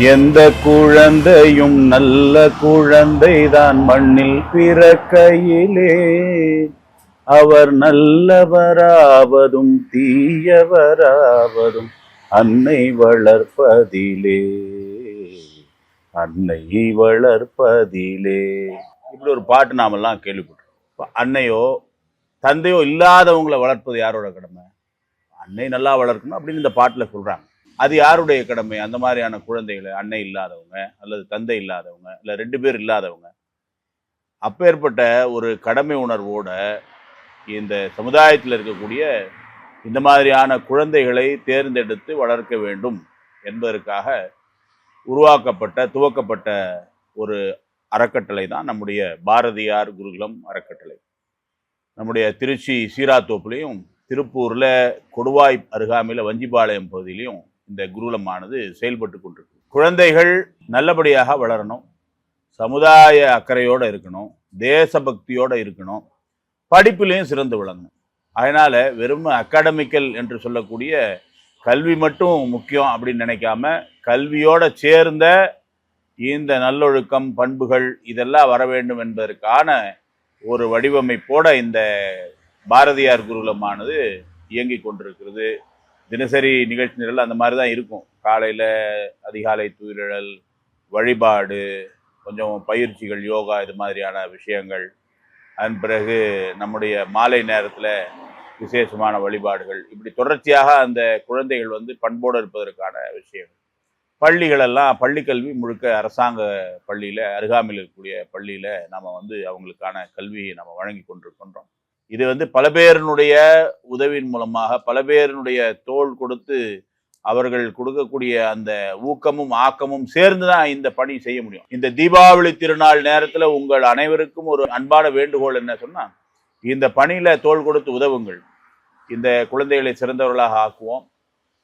எந்த குழந்தையும் நல்ல குழந்தைதான் மண்ணில் பிறக்கையிலே அவர் நல்லவராவதும் தீயவராவதும் அன்னை வளர்ப்பதிலே அன்னை வளர்ப்பதிலே. இப்படி ஒரு பாட்டு நாமெல்லாம் கேள்விப்பட்டிருக்கோம். அன்னையோ தந்தையோ இல்லாதவங்களை வளர்ப்பது யாரோட கடமை? அன்னை நல்லா வளர்க்கணும் அப்படின்னு இந்த பாட்டில் சொல்றாங்க. அது யாருடைய கடமை? அந்த மாதிரியான குழந்தைகளை, அன்னை இல்லாதவங்க அல்லது தந்தை இல்லாதவங்க இல்லை 2 பேர் இல்லாதவங்க. அப்பேற்பட்ட ஒரு கடமை உணர்வோட இந்த சமுதாயத்தில் இருக்கக்கூடிய இந்த மாதிரியான குழந்தைகளை தேர்ந்தெடுத்து வளர்க்க வேண்டும் என்பதற்காக துவக்கப்பட்ட ஒரு அறக்கட்டளை தான் நம்முடைய பாரதியார் குருகுலம் அறக்கட்டளை. நம்முடைய திருச்சி சீராத்தோப்புலையும் திருப்பூர்ல கொடுவாய் அருகாமையில் வஞ்சிபாளையம் பகுதியிலையும் இந்த குருகுலமானது செயல்பட்டு கொண்டிருக்கு. குழந்தைகள் நல்லபடியாக வளரணும், சமுதாய அக்கறையோடு இருக்கணும், தேசபக்தியோடு இருக்கணும், படிப்பிலையும் சிறந்து விளங்கணும். அதனால வெறும் அகாடமிக்கல் என்று சொல்லக்கூடிய கல்வி மட்டும் முக்கியம் அப்படின்னு நினைக்காம கல்வியோட சேர்ந்த இந்த நல்லொழுக்கம், பண்புகள் இதெல்லாம் வர வேண்டும் என்பதற்கான ஒரு வடிவமைப்போட இந்த பாரதியார் குருகுலமானது இயங்கி கொண்டிருக்கிறது. தினசரி நிகழ்ச்சி நிரல் அந்த மாதிரி தான் இருக்கும். காலையில் அதிகாலை தூயிழல், வழிபாடு, கொஞ்சம் பயிற்சிகள், யோகா, இது மாதிரியான விஷயங்கள். அதன் பிறகு நம்முடைய மாலை நேரத்தில் விசேஷமான வழிபாடுகள். இப்படி தொடர்ச்சியாக அந்த குழந்தைகள் பண்போடு இருப்பதற்கான விஷயங்கள். பள்ளிகளெல்லாம் பள்ளிக்கல்வி முழுக்க அரசாங்க பள்ளியில், அருகாமையில் இருக்கக்கூடிய பள்ளியில் நாம் அவங்களுக்கான கல்வியை நம்ம வழங்கி கொண்டிருக்கின்றோம். இது பல பேருடைய உதவியின் மூலமாக, பல பேருடைய தோள் கொடுத்து அவர்கள் கொடுக்கக்கூடிய அந்த ஊக்கமும் ஆக்கமும் சேர்ந்து தான் இந்த பணி செய்ய முடியும். இந்த தீபாவளி திருநாள் நேரத்தில் உங்கள் அனைவருக்கும் ஒரு அன்பான வேண்டுகோள் என்ன சொன்னா, இந்த பணியில தோள் கொடுத்து உதவுங்கள். இந்த குழந்தைகளை சிறந்தவர்களாக ஆக்குவோம்.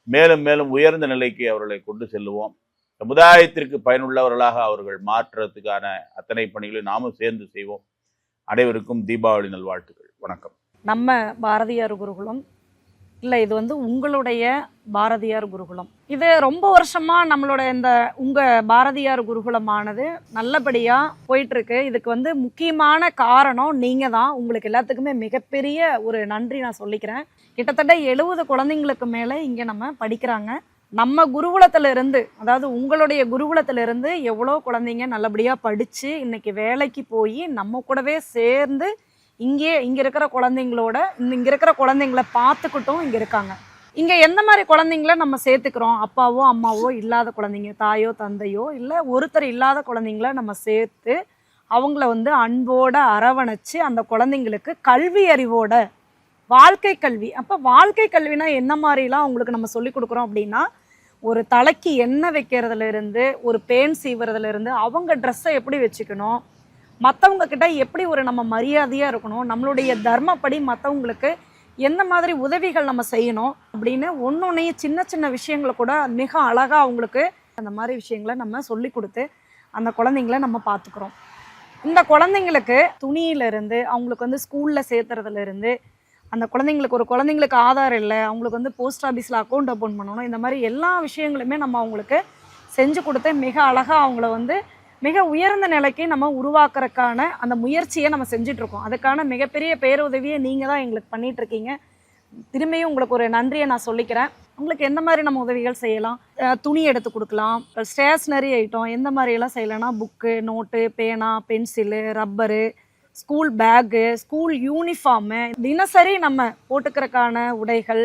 மேலும் மேலும் உயர்ந்த நிலைக்கு அவர்களை கொண்டு செல்லுவோம். சமுதாயத்திற்கு பயனுள்ளவர்களாக அவர்கள் மாற்றுறதுக்கான அத்தனை பணிகளை நாமும் சேர்ந்து செய்வோம். அனைவருக்கும் தீபாவளி நல்வாழ்த்துக்கள். வணக்கம். நம்ம பாரதியார் குருகுலம் இல்லை, இது உங்களுடைய பாரதியார் குருகுலம். இது ரொம்ப வருஷமா நம்மளோட இந்த பாரதியார் குருகுலமானது நல்லபடியா போயிட்டு இருக்கு. இதுக்கு முக்கியமான காரணம் நீங்க தான். உங்களுக்கு எல்லாத்துக்குமே மிகப்பெரிய ஒரு நன்றி நான் சொல்லிக்கிறேன். கிட்டத்தட்ட 70 குழந்தைங்களுக்கு மேல இங்க நம்ம படிக்கிறாங்க. நம்ம குருகுலத்துல இருந்து, அதாவது உங்களுடைய குருகுலத்துல இருந்து எவ்வளோ குழந்தைங்க நல்லபடியா படிச்சு இன்னைக்கு வேலைக்கு போய் நம்ம கூடவே சேர்ந்து இங்க இருக்கிற குழந்தைங்களோட இங்க இருக்கிற குழந்தைங்கள பார்த்துக்கிட்டும் இங்க இருக்காங்க. இங்க எந்த மாதிரி குழந்தைங்கள நம்ம சேர்த்துக்கிறோம்? அப்பாவோ அம்மாவோ இல்லாத குழந்தைங்க, தாயோ தந்தையோ இல்லை ஒருத்தர் இல்லாத குழந்தைங்கள நம்ம சேர்த்து அவங்கள அன்போட அரவணைச்சு அந்த குழந்தைங்களுக்கு கல்வி அறிவோட வாழ்க்கை கல்வி. அப்போ வாழ்க்கை கல்வினா என்ன மாதிரிலாம் அவங்களுக்கு நம்ம சொல்லி கொடுக்குறோம் அப்படின்னா, ஒரு தலைக்கு எண்ணெய் வைக்கிறதுல இருந்து, ஒரு பேன் சீவுறதுல இருந்து, அவங்க ட்ரெஸ்ஸை எப்படி வச்சுக்கணும், மற்றவங்க கிட்ட எப்படி ஒரு நம்ம மரியாதையாக இருக்கணும், நம்மளுடைய தர்மப்படி மற்றவங்களுக்கு எந்த மாதிரி உதவிகள் நம்ம செய்யணும் அப்படின்னு ஒன்னொன்னையும் சின்ன சின்ன விஷயங்களை கூட மிக அழகாக அவங்களுக்கு அந்த மாதிரி விஷயங்களை நம்ம சொல்லி கொடுத்து அந்த குழந்தைங்கள நம்ம பார்த்துக்குறோம். இந்த குழந்தைங்களுக்கு துணியிலேருந்து, அவங்களுக்கு ஸ்கூலில் சேர்த்துறதுல இருந்து, அந்த குழந்தைங்களுக்கு ஆதாரம் இல்லை, அவங்களுக்கு போஸ்ட் ஆஃபீஸில் அக்கௌண்ட் ஓப்பன் பண்ணணும், இந்த மாதிரி எல்லா விஷயங்களுமே நம்ம அவங்களுக்கு செஞ்சு கொடுத்து மிக அழகாக அவங்கள மிக உயர்ந்த நிலைக்கு நம்ம உருவாக்குறதுக்கான அந்த முயற்சியை நம்ம செஞ்சிட்ருக்கோம். அதுக்கான மிகப்பெரிய பேருதவியை நீங்கள் தான் எங்களுக்கு பண்ணிகிட்ருக்கீங்க. திரும்பியும் உங்களுக்கு ஒரு நன்றியை நான் சொல்லிக்கிறேன். உங்களுக்கு எந்த மாதிரி நம்ம உதவிகள் செய்யலாம்? துணி எடுத்து கொடுக்கலாம், ஸ்டேஷ்னரி ஐட்டம் எந்த மாதிரியெல்லாம் செய்யலைன்னா, புக்கு, நோட்டு, பேனா, pencil, rubber, school bag, school uniform, தினசரி நம்ம போட்டுக்கிறதுக்கான உடைகள்,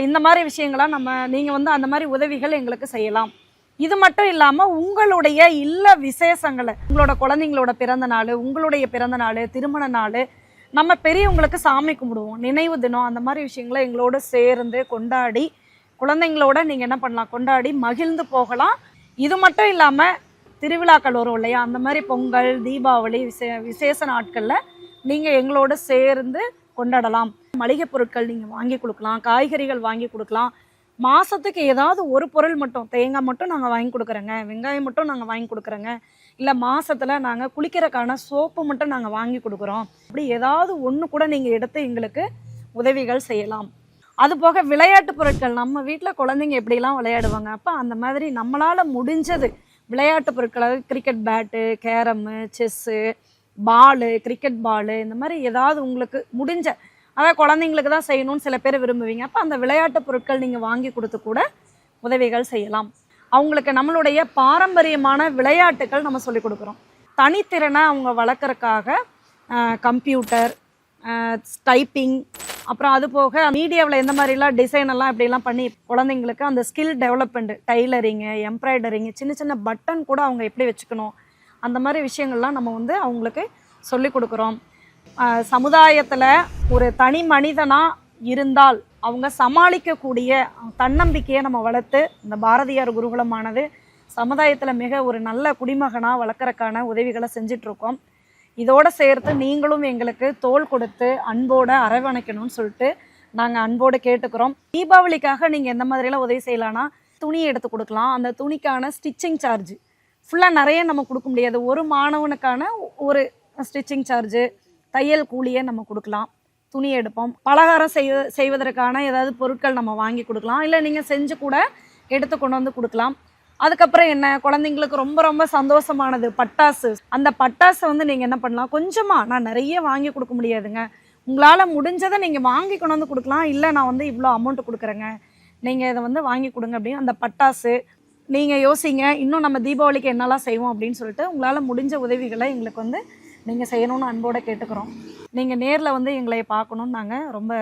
இந்த மாதிரி விஷயங்களாம் நீங்கள் அந்த மாதிரி உதவிகள் எங்களுக்கு செய்யலாம். இது மட்டும் இல்லாமல் உங்களுடைய இல்ல விசேஷங்களை, உங்களோட குழந்தைங்களோட பிறந்த நாள், உங்களுடைய பிறந்த நாள், திருமண நாள், நம்ம பெரியவங்களுக்கு சாமி கும்பிடுவோம், நினைவு தினம், அந்த மாதிரி விஷயங்களை எங்களோட சேர்ந்து கொண்டாடி குழந்தைங்களோட நீங்கள் என்ன பண்ணலாம், கொண்டாடி மகிழ்ந்து போகலாம். இது மட்டும் இல்லாமல் திருவிழாக்கள் வரும் இல்லையா, அந்த மாதிரி பொங்கல், தீபாவளி, விசேஷ நாட்களில் நீங்கள் எங்களோட சேர்ந்து கொண்டாடலாம். மளிகை பொருட்கள் நீங்கள் வாங்கி கொடுக்கலாம், காய்கறிகள் வாங்கி கொடுக்கலாம். மாதத்துக்கு ஏதாவது ஒரு பொருள் மட்டும், தேங்காய் மட்டும் நாங்கள் வாங்கி கொடுக்குறோங்க, வெங்காயம் மட்டும் நாங்கள் வாங்கி கொடுக்குறோங்க, இல்லை மாதத்தில் நாங்கள் குளிக்கிறக்கான சோப்பு மட்டும் நாங்கள் வாங்கி கொடுக்குறோம், அப்படி ஏதாவது ஒன்று கூட நீங்கள் எடுத்து எங்களுக்கு உதவிகள் செய்யலாம். அதுபோக விளையாட்டு பொருட்கள், நம்ம வீட்டில் குழந்தைங்க எப்படிலாம் விளையாடுவாங்க, அப்போ அந்த மாதிரி நம்மளால் முடிஞ்சது விளையாட்டு பொருட்கள், அதாவது cricket bat, carrom, chess, ball, cricket ball, இந்த மாதிரி ஏதாவது உங்களுக்கு முடிஞ்ச, அதாவது குழந்தைங்களுக்கு தான் செய்யணும்னு சில பேர் விரும்புவீங்க. அப்போ அந்த விளையாட்டு பொருட்கள் நீங்கள் வாங்கி கொடுத்து கூட உதவிகள் செய்யலாம். அவங்களுக்கு நம்மளுடைய பாரம்பரியமான விளையாட்டுகள் நம்ம சொல்லிக் கொடுக்குறோம். தனித்திறனை அவங்க வளர்க்குறதுக்காக கம்ப்யூட்டர், டைப்பிங், அப்புறம் அது போக மீடியாவில் எந்த மாதிரிலாம் டிசைன் எல்லாம் இப்படிலாம் பண்ணி குழந்தைங்களுக்கு அந்த ஸ்கில் டெவலப்மெண்ட், டைலரிங்கு, எம்ப்ராய்டரிங்கு, சின்ன சின்ன பட்டன் கூட அவங்க எப்படி வச்சுக்கணும், அந்த மாதிரி விஷயங்கள்லாம் நம்ம வந்து அவங்களுக்கு சொல்லி கொடுக்குறோம். சமுதாயத்தில் ஒரு தனி மனிதனாக இருந்தால் அவங்க சமாளிக்கக்கூடிய தன்னம்பிக்கையை நம்ம வளர்த்து இந்த பாரதியார் குருகுலமானது சமுதாயத்தில் மிக ஒரு நல்ல குடிமகனாக வளர்க்குறக்கான உதவிகளை செஞ்சிட்ருக்கோம். இதோடு சேர்த்து நீங்களும் எங்களுக்கு தோள் கொடுத்து அன்போடு அரவணைக்கணும்னு சொல்லிட்டு நாங்கள் அன்போடு கேட்டுக்கிறோம். தீபாவளிக்காக நீங்கள் எந்த மாதிரியெல்லாம் உதவி செய்யலான்னா, துணி எடுத்து கொடுக்கலாம். அந்த துணிக்கான ஸ்டிச்சிங் சார்ஜ் ஃபுல்லாக நிறைய நம்ம கொடுக்க முடியாது. ஒரு மாணவனுக்கான ஒரு ஸ்டிச்சிங் சார்ஜு, தையல் கூலியை நம்ம கொடுக்கலாம். துணி எடுப்போம். பலகாரம் செய்வதற்கான ஏதாவது பொருட்கள் நம்ம வாங்கி கொடுக்கலாம். இல்லை நீங்கள் செஞ்சு கூட எடுத்து கொண்டு வந்து கொடுக்கலாம். அதுக்கப்புறம் என்ன, குழந்தைங்களுக்கு ரொம்ப ரொம்ப சந்தோஷமானது பட்டாசு. அந்த பட்டாசை வந்து நீங்கள் என்ன பண்ணலாம், கொஞ்சமாக, நான் நிறைய வாங்கி கொடுக்க முடியாதுங்க, உங்களால் முடிஞ்சதை நீங்கள் வாங்கி கொண்டு வந்து கொடுக்கலாம். இல்லை நான் வந்து இவ்வளோ அமௌண்ட்டு கொடுக்குறேங்க, நீங்கள் இதை வந்து வாங்கி கொடுங்க அப்படின்னு அந்த பட்டாசு நீங்கள் யோசிங்க. இன்னும் நம்ம தீபாவளிக்கு என்னெல்லாம் செய்வோம் அப்படின்னு சொல்லிட்டு உங்களால் முடிஞ்ச உதவிகளை எங்களுக்கு வந்து நீங்கள் செய்யணும்னு அன்போடு கேட்டுக்கிறோம். நீங்கள் நேரில் வந்து எங்களை பார்க்கணுன்னு நாங்கள் ரொம்ப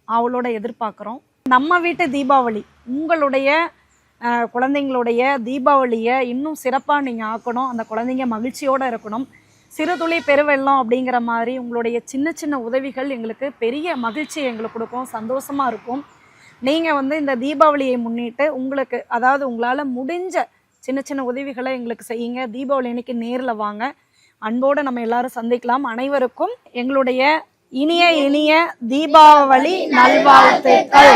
ஆவலோடு எதிர்பார்க்குறோம். நம்ம வீட்டு தீபாவளி, உங்களுடைய குழந்தைங்களுடைய தீபாவளியை இன்னும் சிறப்பாக நீங்கள் ஆக்கணும். அந்த குழந்தைங்க மகிழ்ச்சியோடு இருக்கணும். சிறுதுளி பெருவெள்ளம் அப்படிங்கிற மாதிரி உங்களுடைய சின்ன சின்ன உதவிகள் எங்களுக்கு பெரிய மகிழ்ச்சியை எங்களுக்கு கொடுக்கும், சந்தோஷமாக இருக்கும். நீங்கள் வந்து இந்த தீபாவளியை முன்னிட்டு உங்களுக்கு, அதாவது உங்களால் முடிஞ்ச சின்ன சின்ன உதவிகளை எங்களுக்கு செய்யுங்க. தீபாவளி அன்னைக்கு நேரில் வாங்க. அன்போடு நம்ம எல்லாரும் சந்திக்கலாம். அனைவருக்கும் எங்களுடைய இனிய இனிய தீபாவளி நல்வாழ்த்துக்கள்.